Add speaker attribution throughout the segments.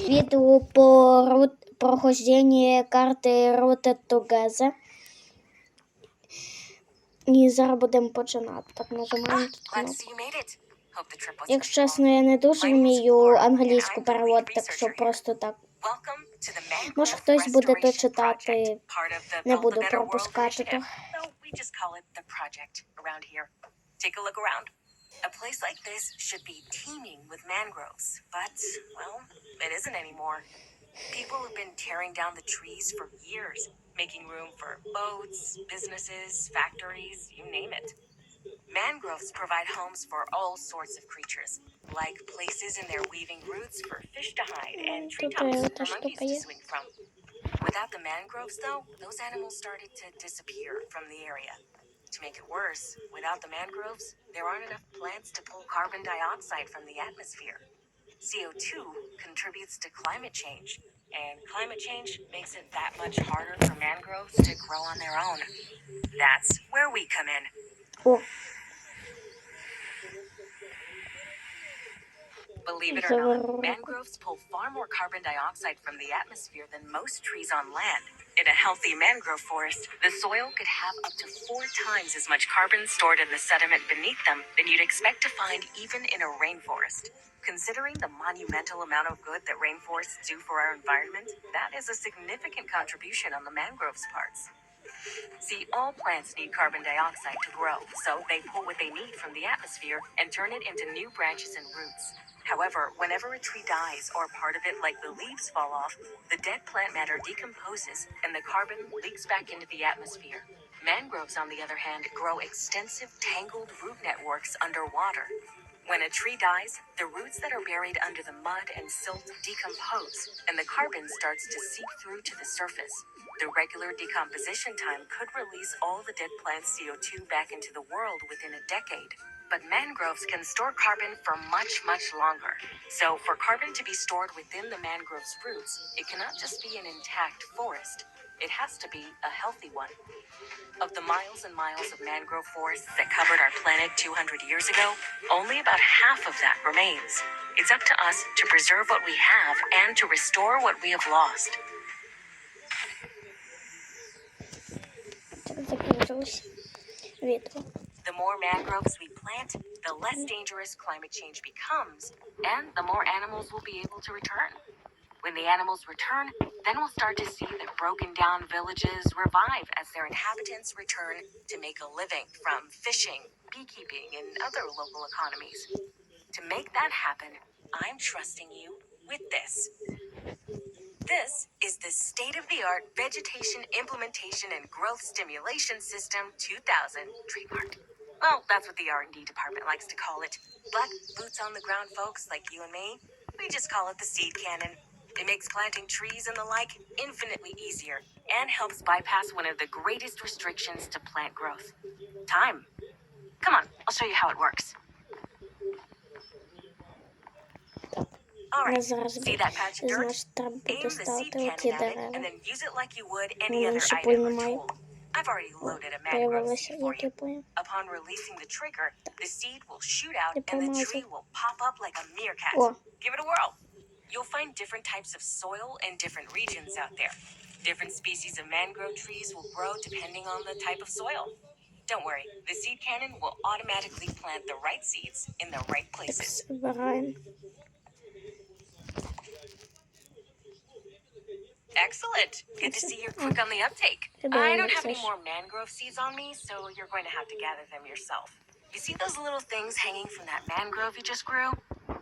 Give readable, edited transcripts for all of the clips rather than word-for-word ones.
Speaker 1: відео по проходженню карти Rooted Together. І зараз будемо починати. Так, нажимаємо тут кнопку. Якщо чесно, я не дуже вмію англійську переводити, так що просто так. Може хтось буде то читати, не буду пропускати то.
Speaker 2: A place like this should be teeming with mangroves, but, well, it isn't anymore. People have been tearing down the trees for years, making room for boats, businesses, factories, you name it. Mangroves provide homes for all sorts of creatures, like places in their weaving roots for fish to hide and treetops for monkeys to swing from. Without the mangroves, though, those animals started to disappear from the area. To make it worse, without the mangroves, there aren't enough plants to pull carbon dioxide from the atmosphere. CO2 contributes to climate change, and climate change makes it that much harder for mangroves to grow on their own. That's where we come in.
Speaker 1: О,
Speaker 2: Believe it or not, mangroves pull far more carbon dioxide from the atmosphere than most trees on land. In a healthy mangrove forest, the soil could have up to 4 times as much carbon stored in the sediment beneath them than you'd expect to find even in a rainforest. Considering the monumental amount of good that rainforests do for our environment, that is a significant contribution on the mangroves' parts. See, all plants need carbon dioxide to grow, so they pull what they need from the atmosphere and turn it into new branches and roots. However, whenever a tree dies or part of it, like the leaves, fall off, the dead plant matter decomposes and the carbon leaks back into the atmosphere. Mangroves, on the other hand, grow extensive tangled root networks underwater. When a tree dies, the roots that are buried under the mud and silt decompose, and the carbon starts to seep through to the surface. The regular decomposition time could release all the dead plant's CO2 back into the world within a decade. But mangroves can store carbon for much, much longer. So for carbon to be stored within the mangrove's roots, it cannot just be an intact forest. It has to be a healthy one. Of the miles and miles of mangrove forests that covered our planet 200 years ago, only about half of that remains. It's up to us to preserve what we have and to restore what we have lost.
Speaker 1: закінчилось відео.
Speaker 2: The more mangroves we plant, the less dangerous climate change becomes, and the more animals will be able to return. When the animals return, then we'll start to see the broken down villages revive as their inhabitants return to make a living from fishing, beekeeping, and other local economies. To make that happen, I'm trusting you with this. This is the state-of-the-art Vegetation Implementation and Growth Stimulation System 2000 trademark. Well, that's what the R&D department likes to call it. But boots on the ground folks like you and me, we just call it the seed cannon. It makes planting trees and the like infinitely easier and helps bypass one of the greatest restrictions to plant growth: time. Come on, I'll show you how it works. All right, see that patch of dirt?
Speaker 1: Значить, треба
Speaker 2: Aim
Speaker 1: буде
Speaker 2: the seed
Speaker 1: ставити
Speaker 2: cannon
Speaker 1: оті
Speaker 2: at it and
Speaker 1: дерева.
Speaker 2: then use it like you would any
Speaker 1: Воно
Speaker 2: other
Speaker 1: ще
Speaker 2: item or
Speaker 1: немає.
Speaker 2: tool. I've already loaded a
Speaker 1: Я
Speaker 2: mangrove
Speaker 1: вилася,
Speaker 2: seed for
Speaker 1: як
Speaker 2: you.
Speaker 1: я понял.
Speaker 2: Upon releasing the trigger, the seed will shoot out
Speaker 1: Я
Speaker 2: and the
Speaker 1: помазав.
Speaker 2: tree will pop up like a meerkat.
Speaker 1: О,
Speaker 2: Give it a whirl. You'll find different types of soil in different regions out there. Different species of mangrove trees will grow depending on the type of soil. Don't worry, the seed cannon will automatically plant the right seeds in the right
Speaker 1: так
Speaker 2: places.
Speaker 1: збираємо.
Speaker 2: Excellent. Good to see you're quick on the uptake. I don't have any more mangrove seeds on me, so you're going to have to gather them yourself. You see those little things hanging from that mangrove you just grew?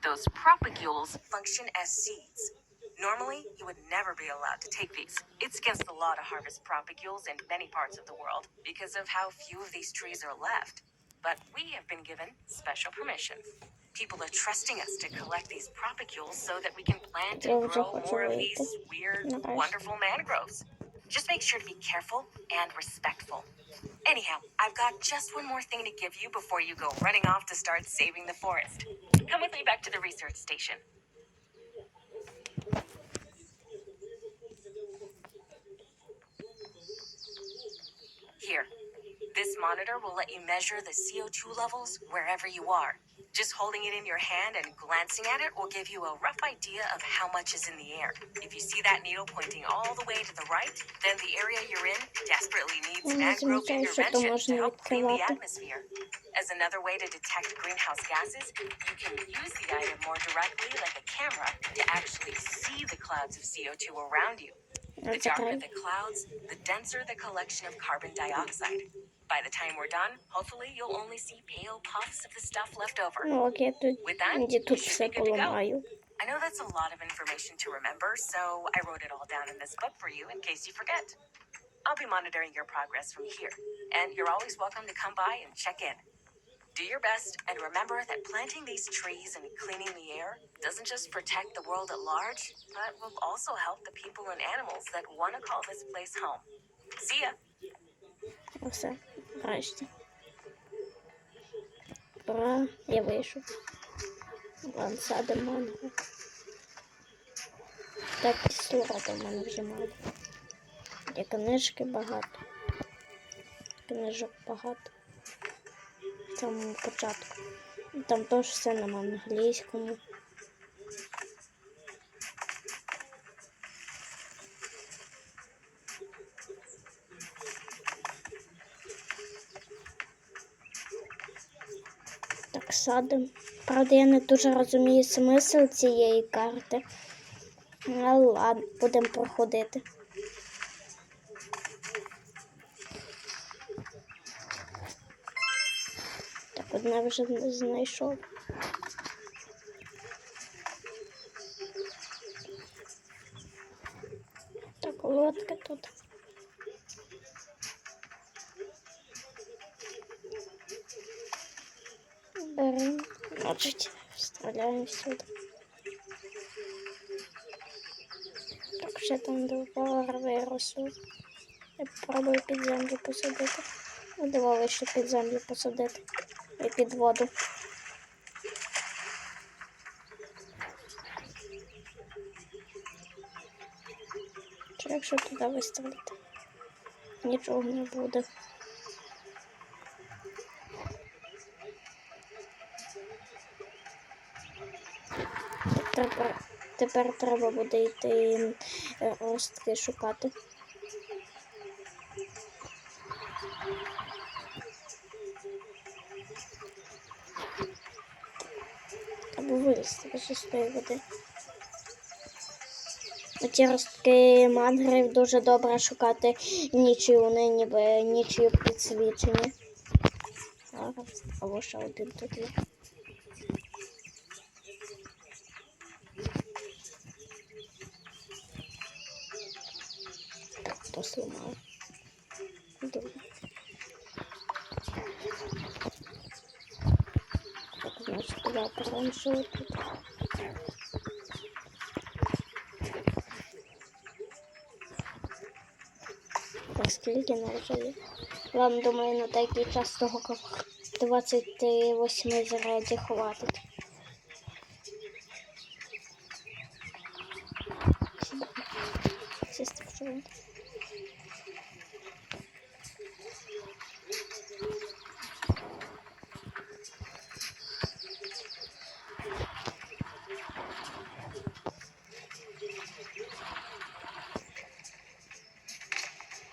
Speaker 2: Those propagules function as seeds. Normally, you would never be allowed to take these. It's against the law to harvest propagules in many parts of the world because of how few of these trees are left. But we have been given special permission. People are trusting us to collect these propagules so that we can plant and grow more of these weird, wonderful mangroves. Just make sure to be careful and respectful. Anyhow, I've got just one more thing to give you before you go running off to start saving the forest. Come with me back to the research station. Here. This monitor will let you measure the CO2 levels wherever you are. Just holding it in your hand and glancing at it will give you a rough idea of how much is in the air. If you see that needle pointing all the way to the right, then the area you're in desperately needs
Speaker 1: Не
Speaker 2: mangrove
Speaker 1: замічаю, що то
Speaker 2: intervention to
Speaker 1: можна
Speaker 2: help clean the
Speaker 1: відкривати.
Speaker 2: atmosphere. As another way to detect greenhouse gases, you can use the item more directly, like a camera, to actually see the clouds of CO2 around you. The darker the clouds, the denser the collection of carbon dioxide. By the time we're done, hopefully you'll only see pale puffs of the stuff left over.
Speaker 1: Ну, от я тут,
Speaker 2: With that,
Speaker 1: де
Speaker 2: you
Speaker 1: тут
Speaker 2: should
Speaker 1: все
Speaker 2: be good to go.
Speaker 1: поламаю.
Speaker 2: I know that's a lot of information to remember, so I wrote it all down in this book for you in case you forget. I'll be monitoring your progress from here, and you're always welcome to come by and check in. Do your best, and remember that planting these trees and cleaning the air doesn't just protect the world at large, but will also help the people and animals that want to call this place home. See ya!
Speaker 1: Все, нарешті. Ура, я вийшов. Ладно, садимо манго. Так, кислорода в мене вже мало. Є книжки багато. Книжок багато. В самому початку. Там теж все на англійському. Так, садимо. Правда, я не дуже розумію смисл цієї карти. Але ладно, будемо проходити. Так, одне вже знайшов. Так, лодка тут. Беремо, значить, вставляємо сюди. Так, ще там два виросли. Я попробую під землю посадити. Видавалося, що під землю посадити. І під воду. Чи якщо туди виставити, нічого не буде. Тепер треба буде йти ростки шукати. Або вилізти з чистої води. Ці ростки мангрів дуже добре шукати нічию, вони ніби нічию підсвічені. Зараз, або ще один тут є. Хто сломав? Добре. Так, значить, туди пораншили тут. Так, скільки наложили? Ладно, думаю, на такий час того, як 28 зарядів хватить. Сісти в човен.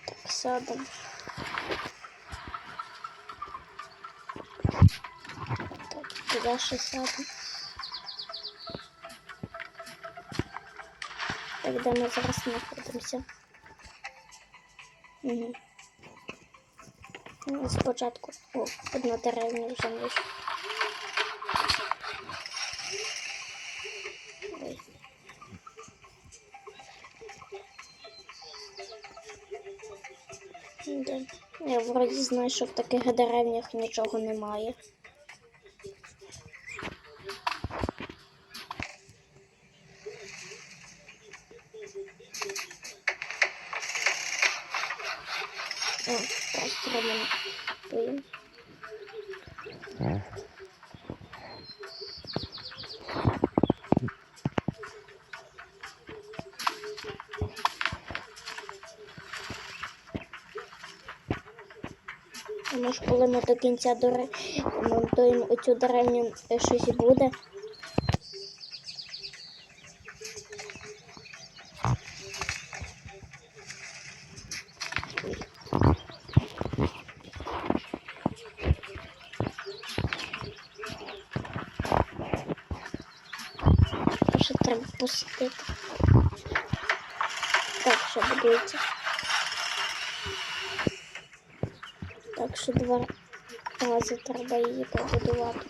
Speaker 1: Так, садом. Так, туди ще садом. Так, де ми зараз знаходимося? Угу. Спочатку, одна деревня вже вийшла. Ой. Да. Я вроді знаю, що в таких деревнях нічого немає. О, просто робимо. Може, коли ми до кінця ремонтуємо оцю деревню, щось буде. Ще треба посадити. Так, що будується. Так що 2 рази треба її побудувати.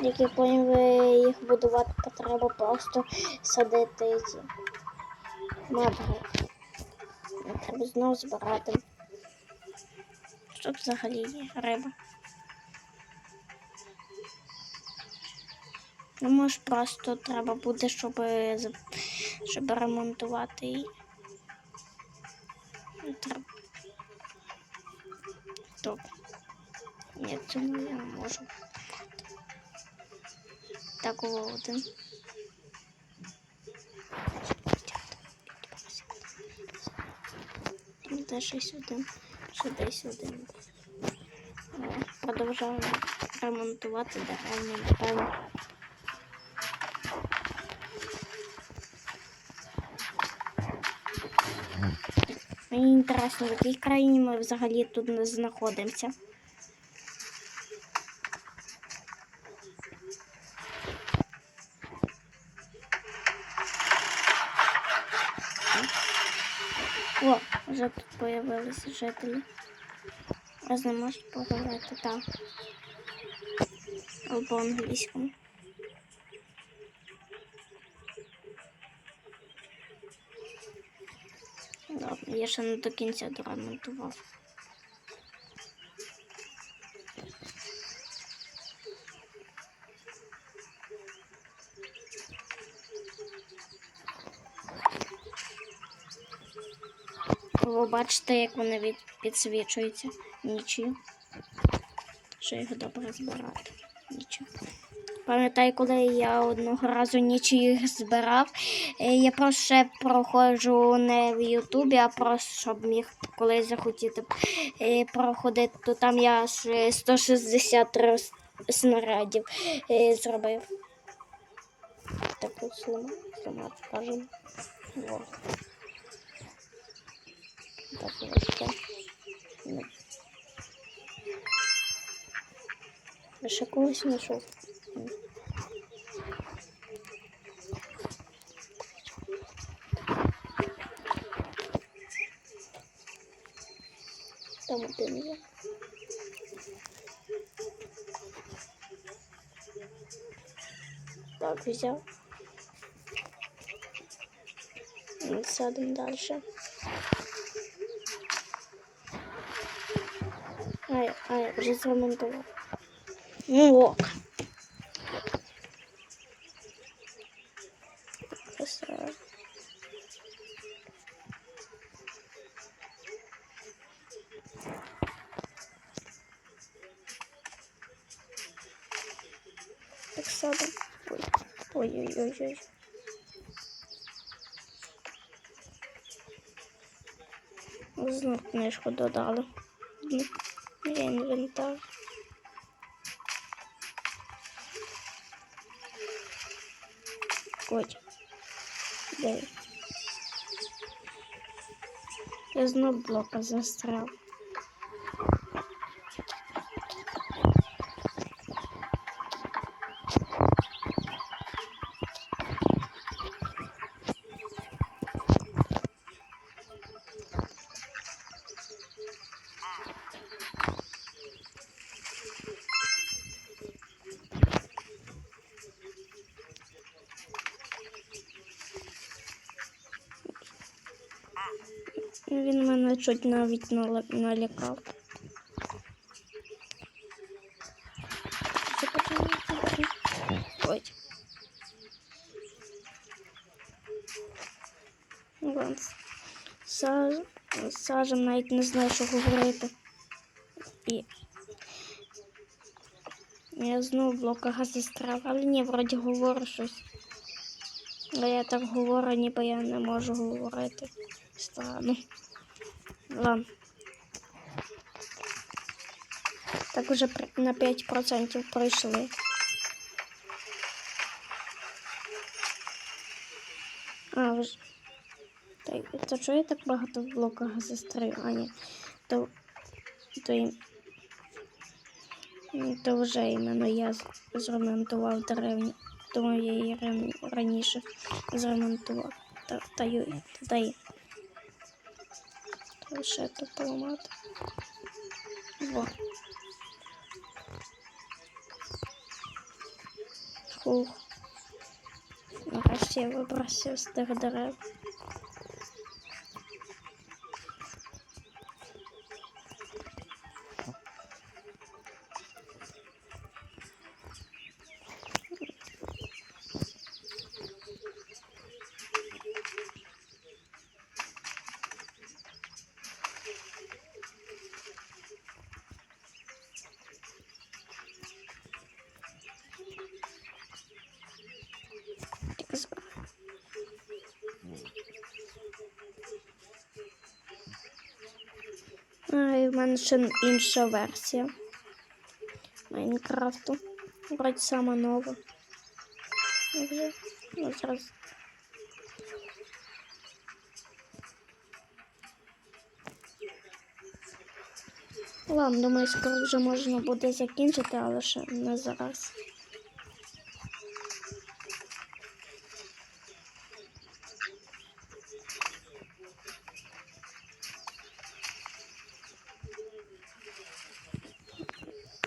Speaker 1: Як я поняв, їх будувати, то треба просто садити ці мабри. Треба знову збирати. Що взагалі є риба? Ну, може, просто треба буде, щоб ремонтувати її. Треба. Добре. Ні, цьому я не можу. Так, один. Де щось один. Ще десь один. Продовжуємо ремонтувати деревню, напевно. Мені інтересно, в якій країні ми взагалі тут не знаходимося. О, вже тут з'явилися жителі. Раз не можуть поговорити, так. Або англійському. Добре, я ще не до кінця доремонтував. Ви бачите, як вони підсвічуються нічию. Що їх добре збирати. Нічого. Пам'ятаю, коли я одного разу нічию їх збирав, я просто ще проходжу не в Ютубі, а просто, щоб міг колись захотіти проходити, то там я аж 163 снарядів зробив. Так от сломати, скажімо. Так, ось це. Я ще когось знайшов. Там один є. Так, взяв. Садимо далі. Ай, вже зремонтував. Ну ок. Красиво. Так садимо. Ой-ой-ой. Знову книжку додали. Я інвентар. Ой. 9. Я знову блока застряв. Він мене чуть навіть налякав. Ой. Ладно. Сажем, навіть не знаю, що говорити. І я знову в блоках застряв, але ні, вроді говорю щось. Але я так говорю, ніби я не можу говорити. Странно. Ладно. Так уже на 5% пройшли. А, вже. То чого я так багато в блоках застряю? А, ні. То вже іменно я зремонтував деревню. Тому я її раніше зремонтував. Дай. Лише тут поламати. Во. Фух. Нарешті я вибрався з тих дерев. І в мене ще інша версія Майнкрафту. Вроді сама нова. Вже зараз. Ладно, думаю, скоро вже можна буде закінчити, але ще не зараз.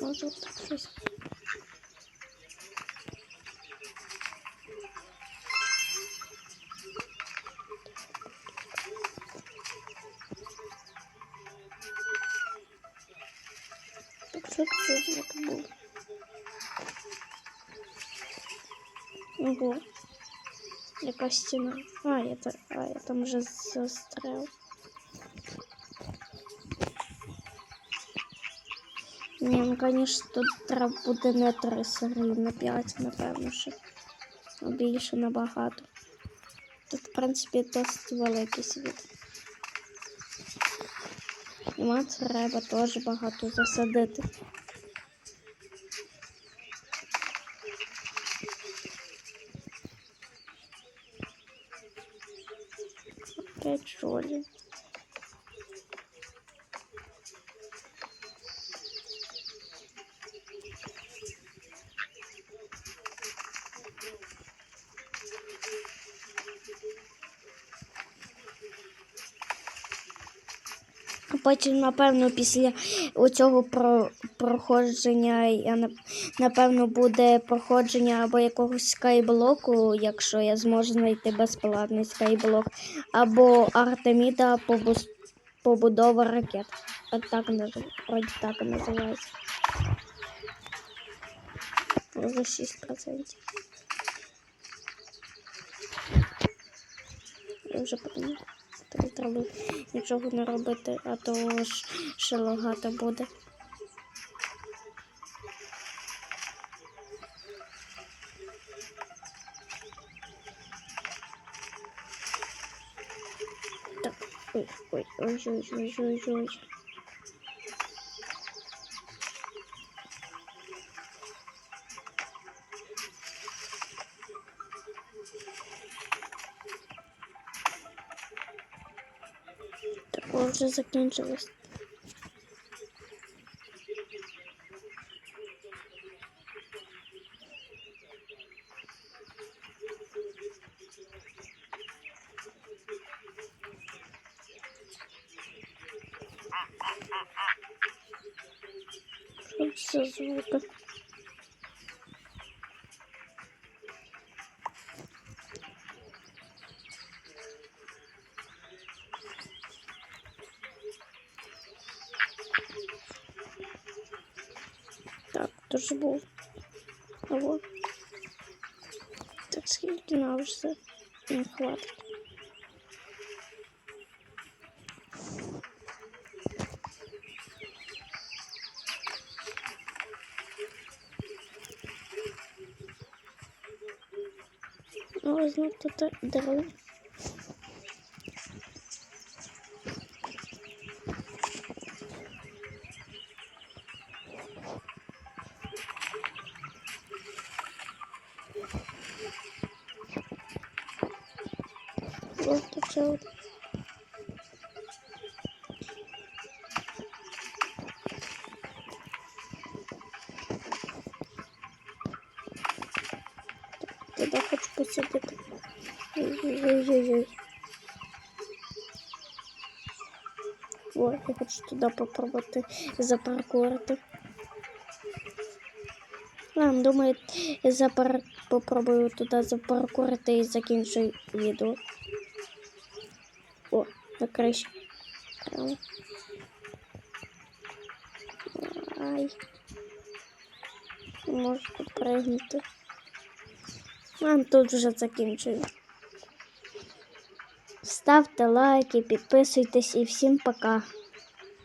Speaker 1: Може так щось. Так що це звук був? Ого. Якась стіна. Я там вже застряв. Ні, ну, звісно, тут треба буде не 3 серії, на 5, напевно, ще. Більше набагато. Тут, в принципі, досить великий світ. І треба теж багато засадити. Опять жолі. Потім, напевно, після оцього проходження, напевно, буде проходження або якогось скайблоку, якщо я зможу знайти безплатний скайблок, або Артеміда побудова ракет. Вроді так називається. За 6%. Я вже подумав. Треба нічого не робити, а то ж ще лагати буде. Так, ой. Так, вже закінчилось. Що це звуки? Так, тоже був. Ого. Так, скільки нам вже не хватить. Ось ну тут дерево. О, тут ще один. Туди хочу посадити. Ой-ой-ой. О, я хочу туди попробувати запаркурити. Думаю, попробую туди запаркурити і закінчу відео. О, на криші. Ай. Можу попригнути. Тут вже закінчую. Ставте лайки, підписуйтесь і всім пока.